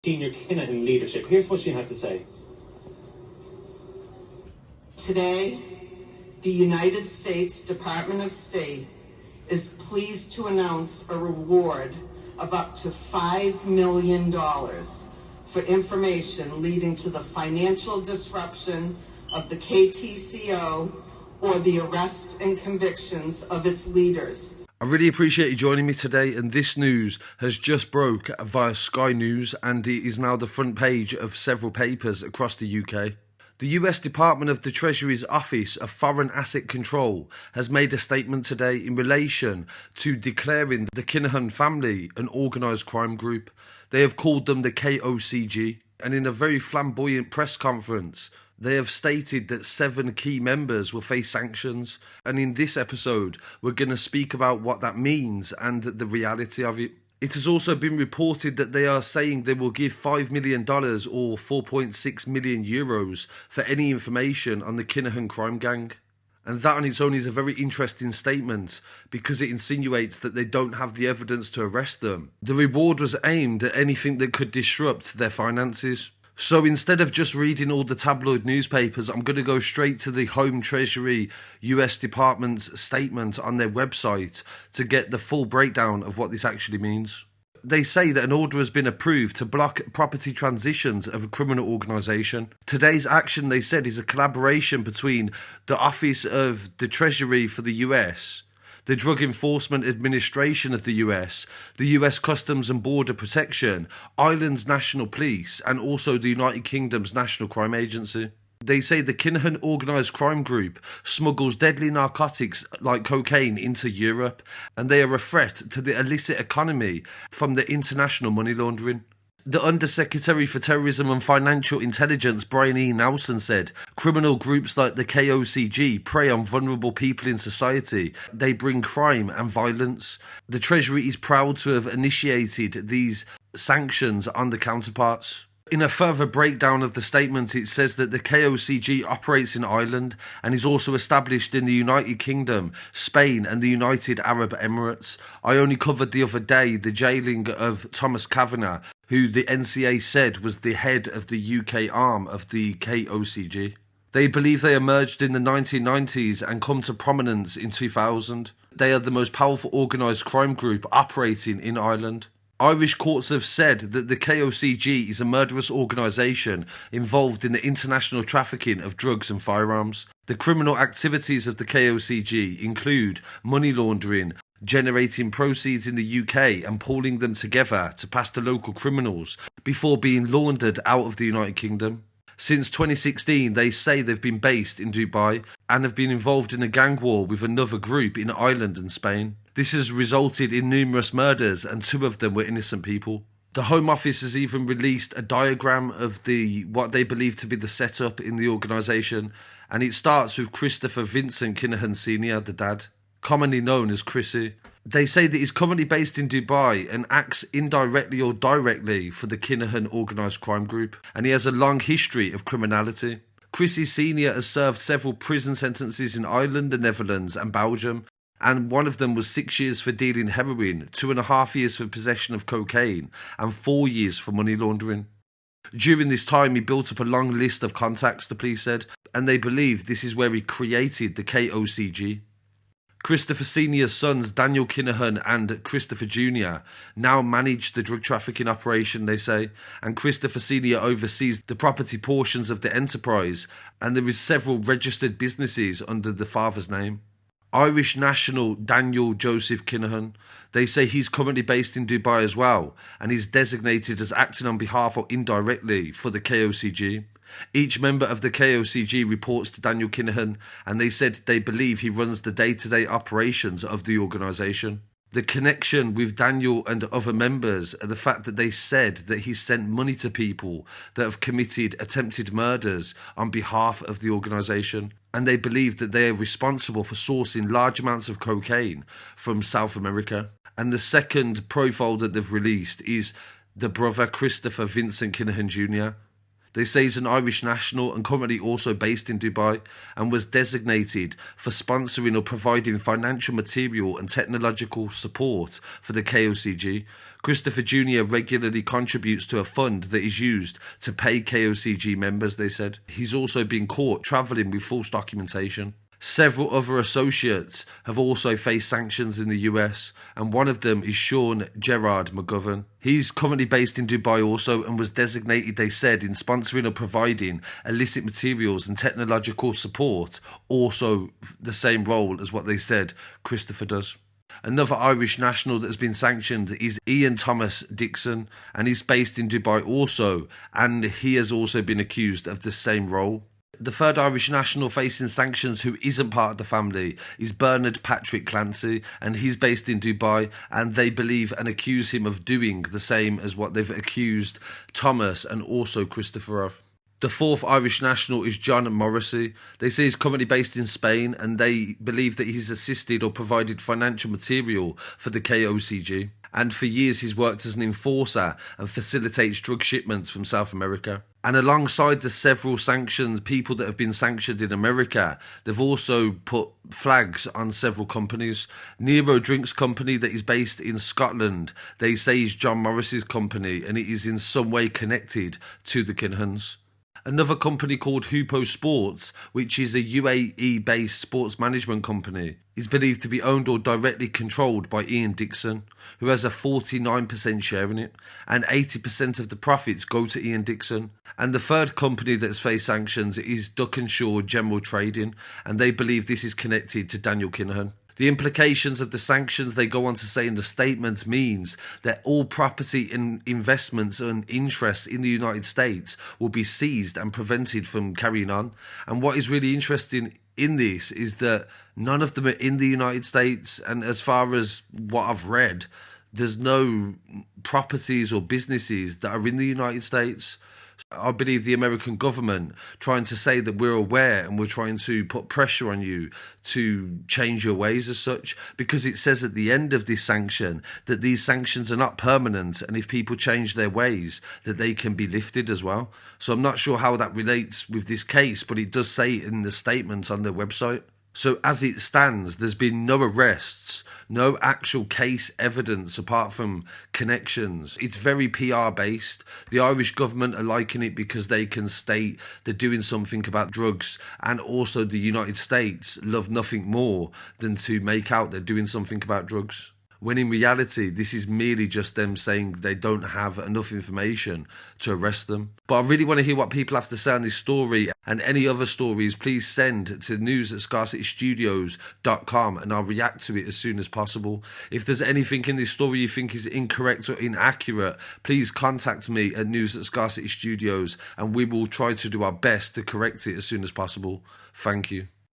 Senior Kinahan leadership. Here's what she had to say. Today, the United States Department of State is pleased to announce a reward of up to $5 million for information leading to the financial disruption of the KTCO or the arrest and convictions of its leaders. I really appreciate you joining me today, and this news has just broke via Sky News and it is now the front page of several papers across the UK. The US Department of the Treasury's Office of Foreign Asset Control has made a statement today in relation to declaring the Kinahan family an organised crime group. They have called them the KOCG, and in a very flamboyant press conference, they have stated that 7 key members will face sanctions, and in this episode we're going to speak about what that means and the reality of it. It has also been reported that they are saying they will give $5 million or 4.6 million euros for any information on the Kinahan crime gang. And that on its own is a very interesting statement because it insinuates that they don't have the evidence to arrest them. The reward was aimed at anything that could disrupt their finances. So instead of just reading all the tabloid newspapers, I'm going to go straight to the Home Treasury US Department's statement on their website to get the full breakdown of what this actually means. They say that an order has been approved to block property transitions of a criminal organisation. Today's action, they said, is a collaboration between the Office of the Treasury for the US, the Drug Enforcement Administration of the US Customs and Border Protection, Ireland's National Police, and also the United Kingdom's National Crime Agency. They say the Kinahan Organized Crime Group smuggles deadly narcotics like cocaine into Europe, and they are a threat to the illicit economy from the international money laundering. The Undersecretary for Terrorism and Financial Intelligence, Brian E. Nelson, said criminal groups like the KOCG prey on vulnerable people in society. They bring crime and violence. The Treasury is proud to have initiated these sanctions on the counterparts. In a further breakdown of the statement, it says that the KOCG operates in Ireland and is also established in the United Kingdom, Spain and the United Arab Emirates. I only covered the other day the jailing of Thomas Kavanagh, who the NCA said was the head of the UK arm of the KOCG. They believe they emerged in the 1990s and come to prominence in 2000. They are the most powerful organised crime group operating in Ireland. Irish courts have said that the KOCG is a murderous organisation involved in the international trafficking of drugs and firearms. The criminal activities of the KOCG include money laundering, generating proceeds in the UK and pooling them together to pass to local criminals before being laundered out of the United Kingdom. Since 2016, they say they've been based in Dubai and have been involved in a gang war with another group in Ireland and Spain. This has resulted in numerous murders, and 2 of them were innocent people. The Home Office has even released a diagram of what they believe to be the setup in the organisation, and it starts with Christopher Vincent Kinahan Senior, the dad, commonly known as Chrissy. They say that he's currently based in Dubai and acts indirectly or directly for the Kinahan Organised Crime Group, and he has a long history of criminality. Chrissy Senior has served several prison sentences in Ireland, the Netherlands and Belgium, and one of them was 6 years for dealing heroin, 2.5 years for possession of cocaine, and 4 years for money laundering. During this time, he built up a long list of contacts, the police said, and they believe this is where he created the KOCG. Christopher Senior's sons, Daniel Kinahan and Christopher Junior, now manage the drug trafficking operation, they say, and Christopher Senior oversees the property portions of the enterprise, and there is several registered businesses under the father's name. Irish national Daniel Joseph Kinahan, they say he's currently based in Dubai as well, and is designated as acting on behalf or indirectly for the KOCG. Each member of the KOCG reports to Daniel Kinahan, and they said they believe he runs the day-to-day operations of the organisation. The connection with Daniel and other members are the fact that they said that he sent money to people that have committed attempted murders on behalf of the organisation, and they believe that they are responsible for sourcing large amounts of cocaine from South America. And the second profile that they've released is the brother Christopher Vincent Kinahan Junior. They say he's an Irish national and currently also based in Dubai, and was designated for sponsoring or providing financial material and technological support for the KOCG. Christopher Junior regularly contributes to a fund that is used to pay KOCG members, they said. He's also been caught travelling with false documentation. Several other associates have also faced sanctions in the US, and one of them is Sean Gerard McGovern. He's currently based in Dubai also, and was designated, they said, in sponsoring or providing illicit materials and technological support, also the same role as what they said Christopher does. Another Irish national that has been sanctioned is Ian Thomas Dixon, and he's based in Dubai also, and he has also been accused of the same role. The third Irish national facing sanctions who isn't part of the family is Bernard Patrick Clancy, and he's based in Dubai, and they believe and accuse him of doing the same as what they've accused Thomas and also Christopher of. The fourth Irish national is John Morrissey. They say he's currently based in Spain, and they believe that he's assisted or provided financial material for the KOCG. And for years he's worked as an enforcer and facilitates drug shipments from South America. And alongside the several sanctions, people that have been sanctioned in America, they've also put flags on several companies. Nero Drinks Company, that is based in Scotland, they say is John Morris's company, and it is in some way connected to the Kinahans. Another company called Hupo Sports, which is a UAE-based sports management company, is believed to be owned or directly controlled by Ian Dixon, who has a 49% share in it, and 80% of the profits go to Ian Dixon. And the third company that's faced sanctions is Duck and Shaw General Trading, and they believe this is connected to Daniel Kinahan. The implications of the sanctions, they go on to say in the statement, means that all property and investments and interests in the United States will be seized and prevented from carrying on. And what is really interesting in this is that none of them are in the United States, and as far as what I've read, there's no properties or businesses that are in the United States. I believe the American government trying to say that we're aware and we're trying to put pressure on you to change your ways as such, because it says at the end of this sanction that these sanctions are not permanent, and if people change their ways that they can be lifted as well. So I'm not sure how that relates with this case, but it does say it in the statement on their website. So as it stands, there's been no arrests, no actual case evidence apart from connections. It's very PR based. The Irish government are liking it because they can state they're doing something about drugs, and also the United States love nothing more than to make out they're doing something about drugs, when in reality this is merely just them saying they don't have enough information to arrest them. But I really want to hear what people have to say on this story, and any other stories please send to news@scarcitystudios.com, and I'll react to it as soon as possible. If there's anything in this story you think is incorrect or inaccurate, please contact me at news@scarcitystudios, and we will try to do our best to correct it as soon as possible. Thank you.